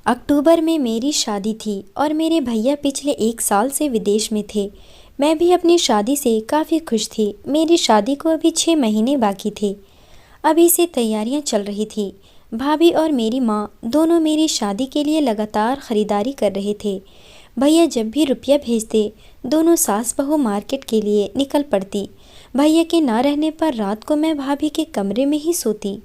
अक्टूबर में मेरी शादी थी और मेरे भैया पिछले 1 साल से विदेश में थे। मैं भी अपनी शादी से काफ़ी खुश थी। मेरी शादी को अभी 6 महीने बाकी थे। अभी से तैयारियां चल रही थी। भाभी और मेरी माँ दोनों मेरी शादी के लिए लगातार ख़रीदारी कर रहे थे। भैया जब भी रुपया भेजते, दोनों सास बहू मार्केट के लिए निकल पड़ती। भैया के ना रहने पर रात को मैं भाभी के कमरे में ही सोती।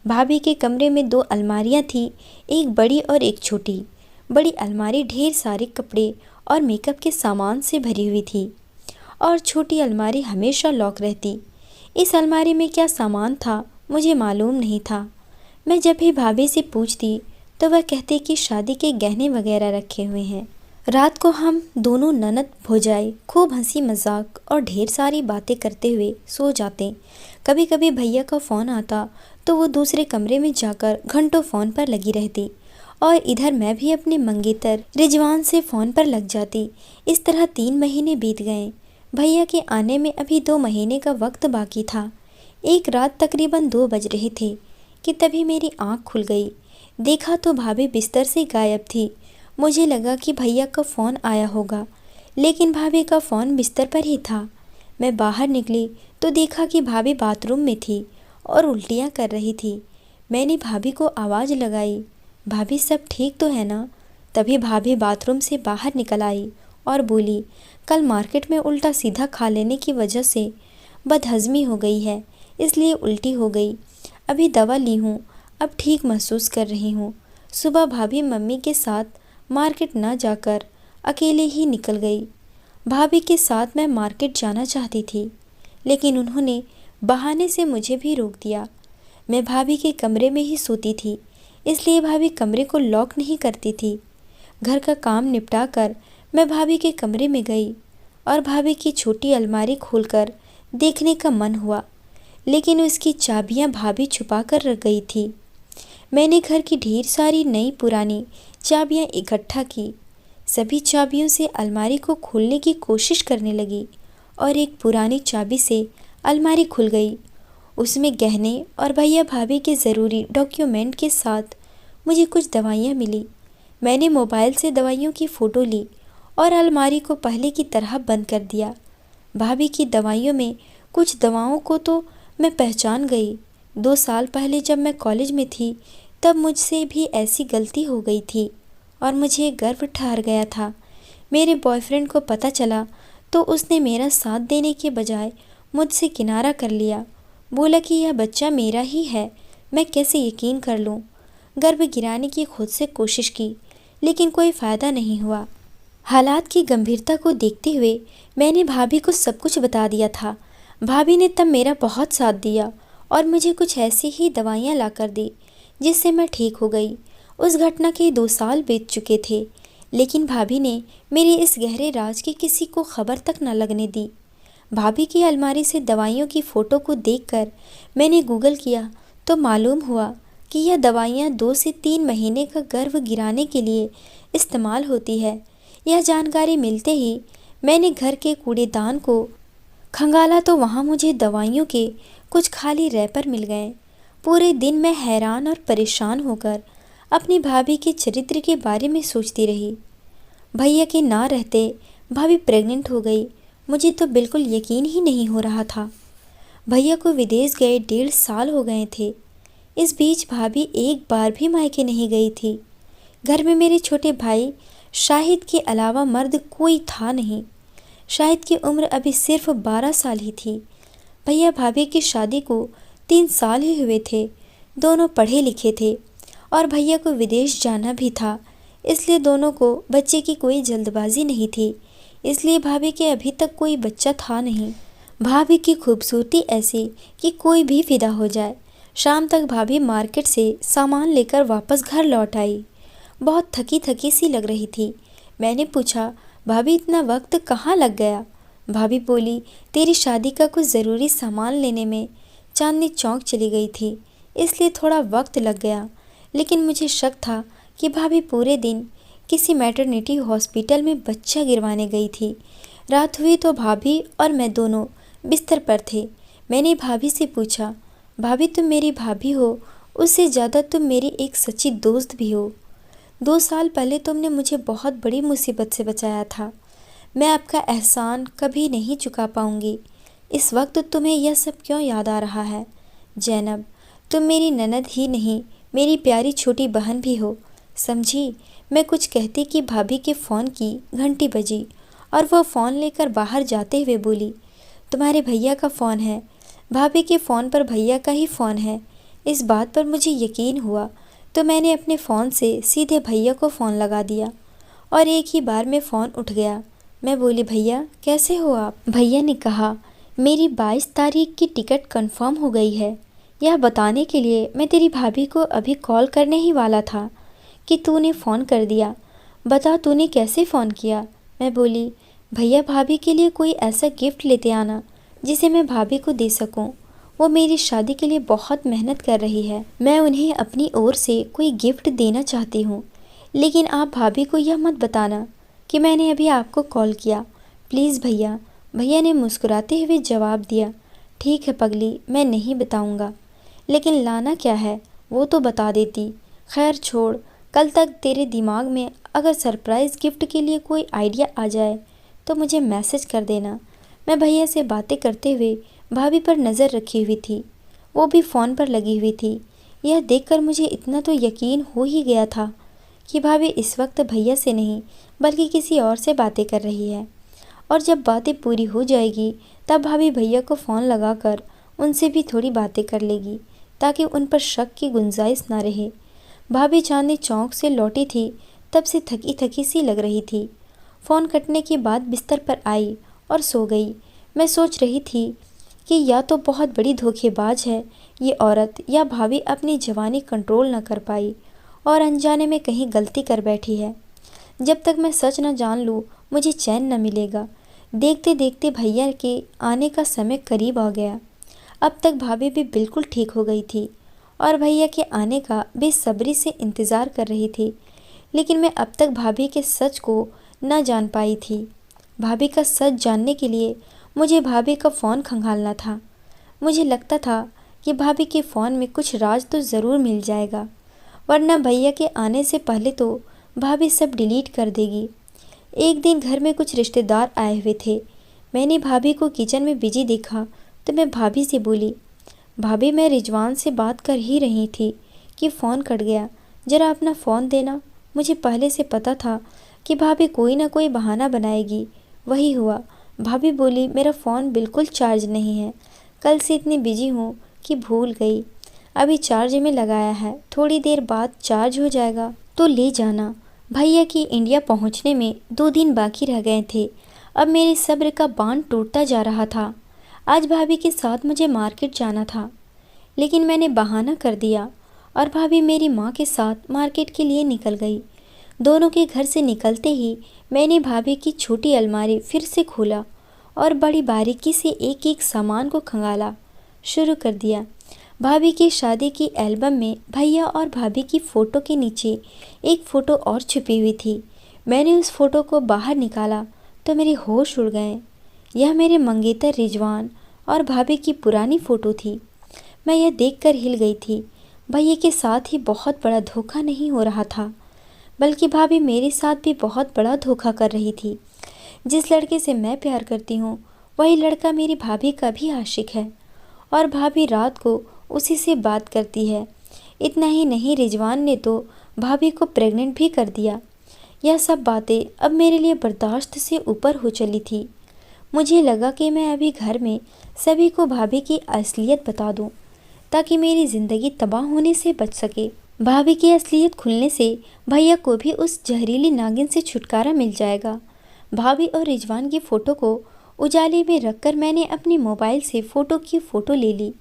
भाभी के कमरे में 2 अलमारियाँ थी, एक बड़ी और एक छोटी। बड़ी अलमारी ढेर सारे कपड़े और मेकअप के सामान से भरी हुई थी और छोटी अलमारी हमेशा लॉक रहती। इस अलमारी में क्या सामान था मुझे मालूम नहीं था। मैं जब भी भाभी से पूछती तो वह कहते कि शादी के गहने वगैरह रखे हुए हैं। रात को हम दोनों ननद भौजाई खूब हंसी मजाक और ढेर सारी बातें करते हुए सो जाते। कभी कभी भैया का फ़ोन आता तो वो दूसरे कमरे में जाकर घंटों फ़ोन पर लगी रहती और इधर मैं भी अपने मंगेतर रिजवान से फ़ोन पर लग जाती। इस तरह 3 महीने बीत गए। भैया के आने में अभी 2 महीने का वक्त बाकी था। एक रात तकरीबन 2 बज रहे थे कि तभी मेरी आँख खुल गई। देखा तो भाभी बिस्तर से गायब थी। मुझे लगा कि भैया का फ़ोन आया होगा, लेकिन भाभी का फ़ोन बिस्तर पर ही था। मैं बाहर निकली तो देखा कि भाभी बाथरूम में थी और उल्टियाँ कर रही थी। मैंने भाभी को आवाज़ लगाई, भाभी सब ठीक तो है ना? तभी भाभी बाथरूम से बाहर निकल आई और बोली, कल मार्केट में उल्टा सीधा खा लेने की वजह से बदहज़मी हो गई है, इसलिए उल्टी हो गई। अभी दवा ली हूँ, अब ठीक महसूस कर रही हूँ। सुबह भाभी मम्मी के साथ मार्केट ना जाकर अकेले ही निकल गई। भाभी के साथ मैं मार्केट जाना चाहती थी, लेकिन उन्होंने बहाने से मुझे भी रोक दिया। मैं भाभी के कमरे में ही सोती थी, इसलिए भाभी कमरे को लॉक नहीं करती थी। घर का काम निपटा कर मैं भाभी के कमरे में गई और भाभी की छोटी अलमारी खोलकर देखने का मन हुआ, लेकिन उसकी चाबियां भाभी छुपा कर रख गई थी। मैंने घर की ढेर सारी नई पुरानी चाबियां इकट्ठा की। सभी चाबियों से अलमारी को खोलने की कोशिश करने लगी और एक पुरानी चाबी से अलमारी खुल गई। उसमें गहने और भैया भाभी के ज़रूरी डॉक्यूमेंट के साथ मुझे कुछ दवाइयाँ मिली। मैंने मोबाइल से दवाइयों की फ़ोटो ली और अलमारी को पहले की तरह बंद कर दिया। भाभी की दवाइयों में कुछ दवाओं को तो मैं पहचान गई। 2 साल पहले जब मैं कॉलेज में थी, तब मुझसे भी ऐसी गलती हो गई थी और मुझे गर्व ठहर गया था। मेरे बॉयफ्रेंड को पता चला तो उसने मेरा साथ देने के बजाय मुझसे किनारा कर लिया। बोला कि यह बच्चा मेरा ही है, मैं कैसे यकीन कर लूँ। गर्भ गिराने की खुद से कोशिश की, लेकिन कोई फ़ायदा नहीं हुआ। हालात की गंभीरता को देखते हुए मैंने भाभी को सब कुछ बता दिया था। भाभी ने तब मेरा बहुत साथ दिया और मुझे कुछ ऐसी ही दवाइयाँ ला कर दी, जिससे मैं ठीक हो गई। उस घटना के 2 साल बीत चुके थे, लेकिन भाभी ने मेरे इस गहरे राज की किसी को खबर तक न लगने दी। भाभी की अलमारी से दवाइयों की फ़ोटो को देखकर मैंने गूगल किया तो मालूम हुआ कि यह दवाइयाँ 2 से 3 महीने का गर्भ गिराने के लिए इस्तेमाल होती है। यह जानकारी मिलते ही मैंने घर के कूड़ेदान को खंगाला तो वहाँ मुझे दवाइयों के कुछ खाली रैपर मिल गए। पूरे दिन मैं हैरान और परेशान होकर अपनी भाभी के चरित्र के बारे में सोचती रही। भैया के ना रहते भाभी प्रेग्नेंट हो गई। मुझे तो बिल्कुल यकीन ही नहीं हो रहा था। भैया को विदेश गए 1.5 साल हो गए थे। इस बीच भाभी एक बार भी मायके नहीं गई थी। घर में मेरे छोटे भाई शाहिद के अलावा मर्द कोई था नहीं। शाहिद की उम्र अभी सिर्फ 12 साल ही थी। भैया भाभी की शादी को 3 साल ही हुए थे। दोनों पढ़े लिखे थे और भैया को विदेश जाना भी था, इसलिए दोनों को बच्चे की कोई जल्दबाजी नहीं थी। इसलिए भाभी के अभी तक कोई बच्चा था नहीं। भाभी की खूबसूरती ऐसी कि कोई भी फिदा हो जाए। शाम तक भाभी मार्केट से सामान लेकर वापस घर लौट आई। बहुत थकी थकी सी लग रही थी। मैंने पूछा, भाभी इतना वक्त कहाँ लग गया? भाभी बोली, तेरी शादी का कुछ ज़रूरी सामान लेने में चांदनी चौक चली गई थी, इसलिए थोड़ा वक्त लग गया। लेकिन मुझे शक था कि भाभी पूरे दिन किसी मैटरनिटी हॉस्पिटल में बच्चा गिरवाने गई थी। रात हुई तो भाभी और मैं दोनों बिस्तर पर थे। मैंने भाभी से पूछा, भाभी तुम मेरी भाभी हो, उससे ज़्यादा तुम मेरी एक सच्ची दोस्त भी हो। 2 साल पहले तुमने मुझे बहुत बड़ी मुसीबत से बचाया था। मैं आपका एहसान कभी नहीं चुका पाऊंगी। इस वक्त तुम्हें यह सब क्यों याद आ रहा है? ज़ैनब, तुम मेरी ननद ही नहीं, मेरी प्यारी छोटी बहन भी हो, समझी। मैं कुछ कहते कि भाभी के फ़ोन की घंटी बजी और वह फ़ोन लेकर बाहर जाते हुए बोली, तुम्हारे भैया का फ़ोन है। भाभी के फ़ोन पर भैया का ही फ़ोन है। इस बात पर मुझे यकीन हुआ तो मैंने अपने फ़ोन से सीधे भैया को फ़ोन लगा दिया और एक ही बार में फ़ोन उठ गया। मैं बोली, भैया कैसे हो आप? भैया ने कहा, मेरी 22 तारीख की टिकट कंफर्म हो गई है। यह बताने के लिए मैं तेरी भाभी को अभी कॉल करने ही वाला था कि तूने फ़ोन कर दिया। बता तूने कैसे फ़ोन किया? मैं बोली, भैया भाभी के लिए कोई ऐसा गिफ्ट लेते आना जिसे मैं भाभी को दे सकूं। वो मेरी शादी के लिए बहुत मेहनत कर रही है। मैं उन्हें अपनी ओर से कोई गिफ्ट देना चाहती हूँ, लेकिन आप भाभी को यह मत बताना कि मैंने अभी आपको कॉल किया, प्लीज़ भैया। भैया ने मुस्कुराते हुए जवाब दिया, ठीक है पगली, मैं नहीं बताऊँगा, लेकिन लाना क्या है वो तो बता देती। खैर छोड़, कल तक तेरे दिमाग में अगर सरप्राइज़ गिफ्ट के लिए कोई आइडिया आ जाए तो मुझे मैसेज कर देना। मैं भैया से बातें करते हुए भाभी पर नज़र रखी हुई थी। वो भी फ़ोन पर लगी हुई थी। यह देखकर मुझे इतना तो यकीन हो ही गया था कि भाभी इस वक्त भैया से नहीं बल्कि किसी और से बातें कर रही है, और जब बातें पूरी हो जाएगी तब भाभी भैया को फ़ोन लगाकर उनसे भी थोड़ी बातें कर लेगी ताकि उन पर शक की गुंजाइश ना रहे। भाभी चांदनी चौक से लौटी थी, तब से थकी थकी सी लग रही थी। फ़ोन कटने के बाद बिस्तर पर आई और सो गई। मैं सोच रही थी कि या तो बहुत बड़ी धोखेबाज है ये औरत, या भाभी अपनी जवानी कंट्रोल न कर पाई और अनजाने में कहीं गलती कर बैठी है। जब तक मैं सच न जान लूँ मुझे चैन न मिलेगा। देखते देखते भैया के आने का समय करीब आ गया। अब तक भाभी भी बिल्कुल ठीक हो गई थी और भैया के आने का बेसब्री से इंतज़ार कर रही थी, लेकिन मैं अब तक भाभी के सच को न जान पाई थी। भाभी का सच जानने के लिए मुझे भाभी का फ़ोन खंगालना था। मुझे लगता था कि भाभी के फ़ोन में कुछ राज तो ज़रूर मिल जाएगा, वरना भैया के आने से पहले तो भाभी सब डिलीट कर देगी। एक दिन घर में कुछ रिश्तेदार आए हुए थे। मैंने भाभी को किचन में बिजी देखा तो मैं भाभी से बोली, भाभी मैं रिजवान से बात कर ही रही थी कि फ़ोन कट गया, ज़रा अपना फ़ोन देना। मुझे पहले से पता था कि भाभी कोई ना कोई बहाना बनाएगी। वही हुआ। भाभी बोली, मेरा फ़ोन बिल्कुल चार्ज नहीं है, कल से इतनी बिजी हूँ कि भूल गई। अभी चार्ज में लगाया है, थोड़ी देर बाद चार्ज हो जाएगा तो ले जाना। भैया की इंडिया पहुँचने में 2 दिन बाकी रह गए थे। अब मेरे सब्र का बांध टूटता जा रहा था। आज भाभी के साथ मुझे मार्केट जाना था, लेकिन मैंने बहाना कर दिया और भाभी मेरी माँ के साथ मार्केट के लिए निकल गई। दोनों के घर से निकलते ही मैंने भाभी की छोटी अलमारी फिर से खोला और बड़ी बारीकी से एक एक सामान को खंगाला शुरू कर दिया। भाभी की शादी की एल्बम में भैया और भाभी की फ़ोटो के नीचे एक फ़ोटो और छुपी हुई थी। मैंने उस फ़ोटो को बाहर निकाला तो मेरे होश उड़ गए। यह मेरे मंगेतर रिजवान और भाभी की पुरानी फ़ोटो थी। मैं यह देखकर हिल गई थी। भैया के साथ ही बहुत बड़ा धोखा नहीं हो रहा था, बल्कि भाभी मेरे साथ भी बहुत बड़ा धोखा कर रही थी। जिस लड़के से मैं प्यार करती हूँ वही लड़का मेरी भाभी का भी आशिक है और भाभी रात को उसी से बात करती है। इतना ही नहीं, रिजवान ने तो भाभी को प्रेग्नेंट भी कर दिया। यह सब बातें अब मेरे लिए बर्दाश्त से ऊपर हो चली थी। मुझे लगा कि मैं अभी घर में सभी को भाभी की असलियत बता दूं, ताकि मेरी ज़िंदगी तबाह होने से बच सके। भाभी की असलियत खुलने से भैया को भी उस जहरीली नागिन से छुटकारा मिल जाएगा। भाभी और रिजवान की फ़ोटो को उजाले में रखकर मैंने अपने मोबाइल से फ़ोटो की फ़ोटो ले ली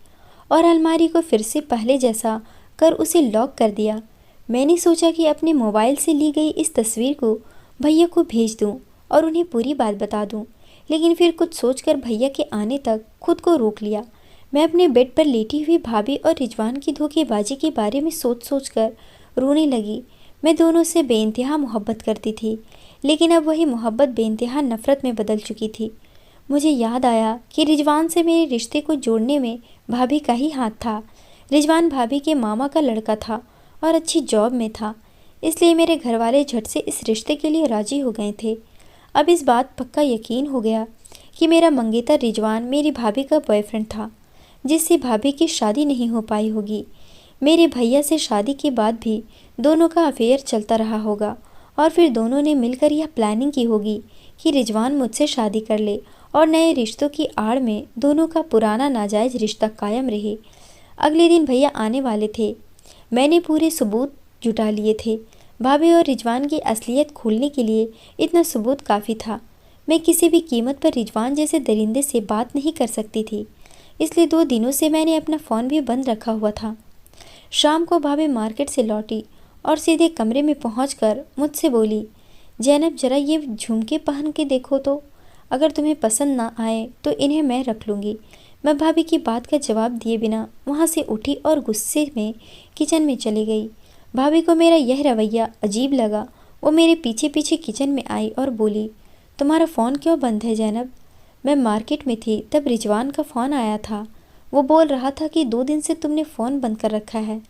और अलमारी को फिर से पहले जैसा कर उसे लॉक कर दिया। मैंने सोचा कि अपने मोबाइल से ली गई इस तस्वीर को भैया को भेज दूं और उन्हें पूरी बात बता दूं, लेकिन फिर कुछ सोचकर भैया के आने तक खुद को रोक लिया। मैं अपने बेड पर लेटी हुई भाभी और रिजवान की धोखेबाजी के बारे में सोच कर रोने लगी। मैं दोनों से बेइंतहा मोहब्बत करती थी, लेकिन अब वही मोहब्बत बेइंतहा नफ़रत में बदल चुकी थी। मुझे याद आया कि रिजवान से मेरे रिश्ते को जोड़ने में भाभी का ही हाथ था। रिजवान भाभी के मामा का लड़का था और अच्छी जॉब में था। इसलिए मेरे घर वाले झट से इस रिश्ते के लिए राजी हो गए थे। अब इस बात पक्का यकीन हो गया कि मेरा मंगेतर रिजवान मेरी भाभी का बॉयफ्रेंड था, जिससे भाभी की शादी नहीं हो पाई होगी। मेरे भैया से शादी के बाद भी दोनों का अफेयर चलता रहा होगा और फिर दोनों ने मिलकर यह प्लानिंग की होगी कि रिजवान मुझसे शादी कर ले और नए रिश्तों की आड़ में दोनों का पुराना नाजायज़ रिश्ता कायम रहे। अगले दिन भैया आने वाले थे। मैंने पूरे सबूत जुटा लिए थे। भाभी और रिजवान की असलियत खोलने के लिए इतना सबूत काफ़ी था। मैं किसी भी कीमत पर रिजवान जैसे दरिंदे से बात नहीं कर सकती थी, इसलिए 2 दिनों से मैंने अपना फ़ोन भी बंद रखा हुआ था। शाम को भाभी मार्केट से लौटी और सीधे कमरे में पहुंचकर मुझसे बोली, जैनब ज़रा ये झुमके पहन के देखो तो, अगर तुम्हें पसंद ना आए तो इन्हें मैं रख लूँगी। मैं भाभी की बात का जवाब दिए बिना वहाँ से उठी और गुस्से में किचन में चली गई। भाभी को मेरा यह रवैया अजीब लगा। वो मेरे पीछे पीछे किचन में आई और बोली, तुम्हारा फ़ोन क्यों बंद है जैनब? मैं मार्केट में थी तब रिजवान का फ़ोन आया था। वो बोल रहा था कि 2 दिन से तुमने फ़ोन बंद कर रखा है।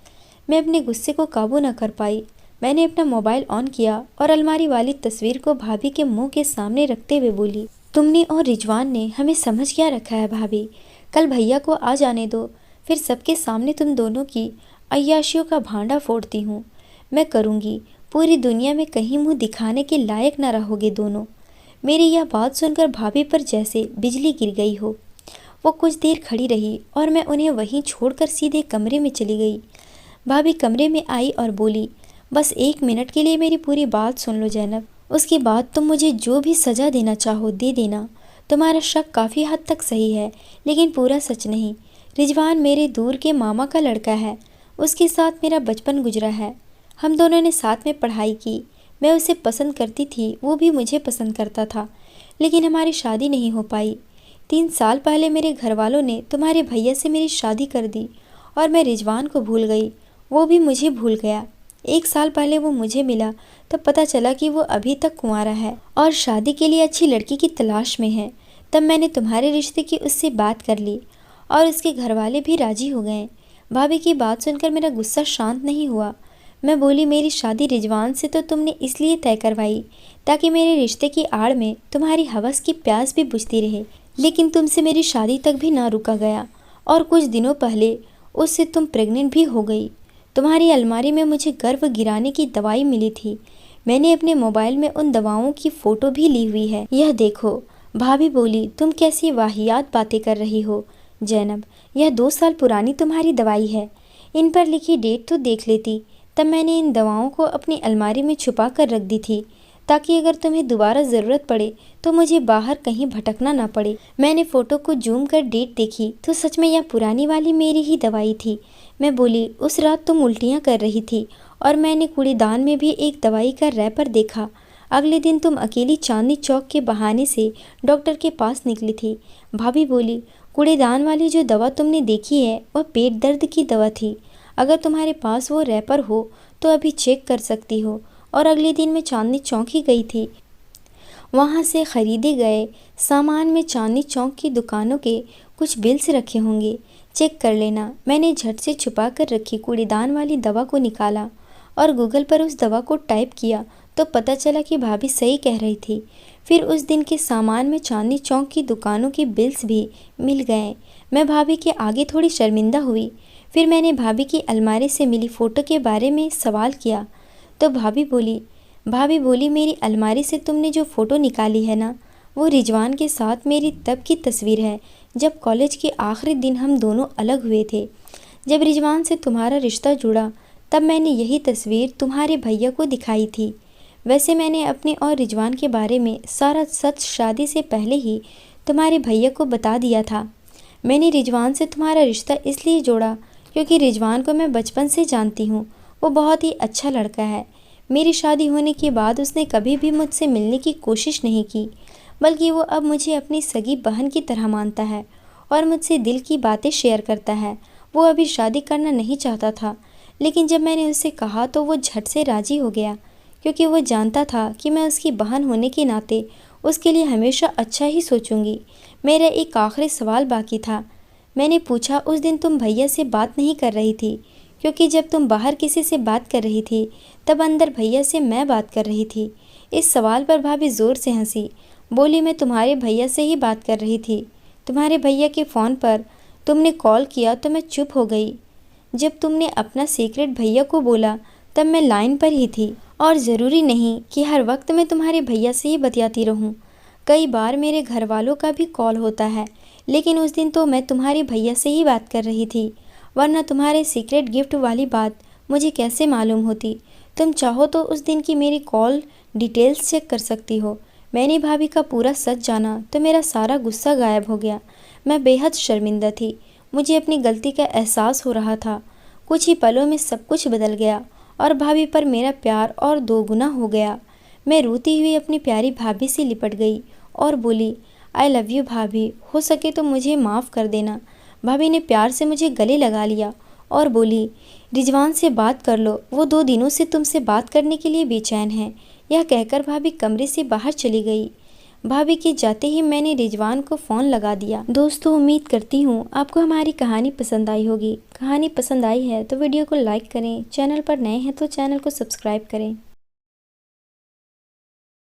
मैं अपने गुस्से को काबू न कर पाई। मैंने अपना मोबाइल ऑन किया और अलमारी वाली तस्वीर को भाभी के मुंह के सामने रखते हुए बोली, तुमने और रिजवान ने हमें समझ क्या रखा है भाभी? कल भैया को आ जाने दो, फिर सबके सामने तुम दोनों की अय्याशियों का भांडा फोड़ती हूँ। मैं करूँगी, पूरी दुनिया में कहीं मुँह दिखाने के लायक न रहोगे दोनों। मेरी यह बात सुनकर भाभी पर जैसे बिजली गिर गई हो। वो कुछ देर खड़ी रही और मैं उन्हें वहीं छोड़कर सीधे कमरे में चली गई। भाभी कमरे में आई और बोली, बस 1 मिनट के लिए मेरी पूरी बात सुन लो जैनब, उसके बाद तुम मुझे जो भी सज़ा देना चाहो दे देना। तुम्हारा शक काफ़ी हद तक सही है, लेकिन पूरा सच नहीं। रिजवान मेरे दूर के मामा का लड़का है। उसके साथ मेरा बचपन गुजरा है। हम दोनों ने साथ में पढ़ाई की। मैं उसे पसंद करती थी, वो भी मुझे पसंद करता था, लेकिन हमारी शादी नहीं हो पाई। 3 साल पहले मेरे घर वालों ने तुम्हारे भैया से मेरी शादी कर दी और मैं रिजवान को भूल गई। वो भी मुझे भूल गया। 1 साल पहले वो मुझे मिला, तब पता चला कि वो अभी तक कुंवारा है और शादी के लिए अच्छी लड़की की तलाश में है। तब मैंने तुम्हारे रिश्ते की उससे बात कर ली और उसके घर वाले भी राजी हो गए। भाभी की बात सुनकर मेरा गुस्सा शांत नहीं हुआ। मैं बोली, मेरी शादी रिजवान से तो तुमने इसलिए तय करवाई ताकि मेरे रिश्ते की आड़ में तुम्हारी हवस की प्यास भी बुझती रहे, लेकिन तुमसे मेरी शादी तक भी ना रुका गया और कुछ दिनों पहले उससे तुम प्रेग्नेंट भी हो गई। तुम्हारी अलमारी में मुझे गर्भ गिराने की दवाई मिली थी। मैंने अपने मोबाइल में उन दवाओं की फ़ोटो भी ली हुई है, यह देखो। भाभी बोली, तुम कैसी वाहियात बातें कर रही हो जैनब, यह 2 साल पुरानी तुम्हारी दवाई है। इन पर लिखी डेट तो देख लेती। तब मैंने इन दवाओं को अपनी अलमारी में छुपा कर रख दी थी ताकि अगर तुम्हें दोबारा ज़रूरत पड़े तो मुझे बाहर कहीं भटकना ना पड़े। मैंने फ़ोटो को जूम कर डेट देखी तो सच में यह पुरानी वाली मेरी ही दवाई थी। मैं बोली, उस रात तुम उल्टियाँ कर रही थी और मैंने कूड़ेदान में भी एक दवाई का रैपर देखा। अगले दिन तुम अकेली चांदनी चौक के बहाने से डॉक्टर के पास निकली थी। भाभी बोली, कूड़ेदान वाली जो दवा तुमने देखी है वह पेट दर्द की दवा थी। अगर तुम्हारे पास वो रैपर हो तो अभी चेक कर सकती हो। और अगले दिन मैं चांदनी चौक ही गई थी। वहाँ से ख़रीदे गए सामान में चांदनी चौक की दुकानों के कुछ बिल्स रखे होंगे, चेक कर लेना। मैंने झट से छुपा कर रखी कूड़ेदान वाली दवा को निकाला और गूगल पर उस दवा को टाइप किया तो पता चला कि भाभी सही कह रही थी। फिर उस दिन के सामान में चांदनी चौक की दुकानों के बिल्स भी मिल गए। मैं भाभी के आगे थोड़ी शर्मिंदा हुई। फिर मैंने भाभी की अलमारी से मिली फ़ोटो के बारे में सवाल किया तो भाभी बोली, मेरी अलमारी से तुमने जो फ़ोटो निकाली है ना, वो रिजवान के साथ मेरी तब की तस्वीर है जब कॉलेज के आखिरी दिन हम दोनों अलग हुए थे। जब रिजवान से तुम्हारा रिश्ता जुड़ा तब मैंने यही तस्वीर तुम्हारे भैया को दिखाई थी। वैसे मैंने अपने और रिजवान के बारे में सारा सच शादी से पहले ही तुम्हारे भैया को बता दिया था। मैंने रिजवान से तुम्हारा रिश्ता इसलिए जोड़ा क्योंकि रिजवान को मैं बचपन से जानती हूँ। वो बहुत ही अच्छा लड़का है। मेरी शादी होने के बाद उसने कभी भी मुझसे मिलने की कोशिश नहीं की, बल्कि वो अब मुझे अपनी सगी बहन की तरह मानता है और मुझसे दिल की बातें शेयर करता है। वो अभी शादी करना नहीं चाहता था, लेकिन जब मैंने उससे कहा तो वो झट से राज़ी हो गया क्योंकि वो जानता था कि मैं उसकी बहन होने के नाते उसके लिए हमेशा अच्छा ही सोचूंगी। मेरा एक आखिरी सवाल बाकी था। मैंने पूछा, उस दिन तुम भैया से बात नहीं कर रही थी क्योंकि जब तुम बाहर किसी से बात कर रही थी तब अंदर भैया से मैं बात कर रही थी। इस सवाल पर भाभी ज़ोर से हंसी। बोली, मैं तुम्हारे भैया से ही बात कर रही थी। तुम्हारे भैया के फ़ोन पर तुमने कॉल किया तो मैं चुप हो गई। जब तुमने अपना सीक्रेट भैया को बोला तब मैं लाइन पर ही थी। और ज़रूरी नहीं कि हर वक्त मैं तुम्हारे भैया से ही बतियाती रहूं। कई बार मेरे घर वालों का भी कॉल होता है, लेकिन उस दिन तो मैं तुम्हारे भैया से ही बात कर रही थी, वरना तुम्हारे सीक्रेट गिफ्ट वाली बात मुझे कैसे मालूम होती। तुम चाहो तो उस दिन की मेरी कॉल डिटेल्स चेक कर सकती हो। मैंने भाभी का पूरा सच जाना तो मेरा सारा गुस्सा गायब हो गया। मैं बेहद शर्मिंदा थी। मुझे अपनी गलती का एहसास हो रहा था। कुछ ही पलों में सब कुछ बदल गया और भाभी पर मेरा प्यार और दोगुना हो गया। मैं रोती हुई अपनी प्यारी भाभी से लिपट गई और बोली, आई लव यू भाभी, हो सके तो मुझे माफ़ कर देना। भाभी ने प्यार से मुझे गले लगा लिया और बोली, रिजवान से बात कर लो, वो 2 दिनों से तुमसे बात करने के लिए बेचैन है। यह कहकर भाभी कमरे से बाहर चली गई। भाभी के जाते ही मैंने रिजवान को फ़ोन लगा दिया। दोस्तों, उम्मीद करती हूँ आपको हमारी कहानी पसंद आई होगी। कहानी पसंद आई है तो वीडियो को लाइक करें, चैनल पर नए हैं तो चैनल को सब्सक्राइब करें।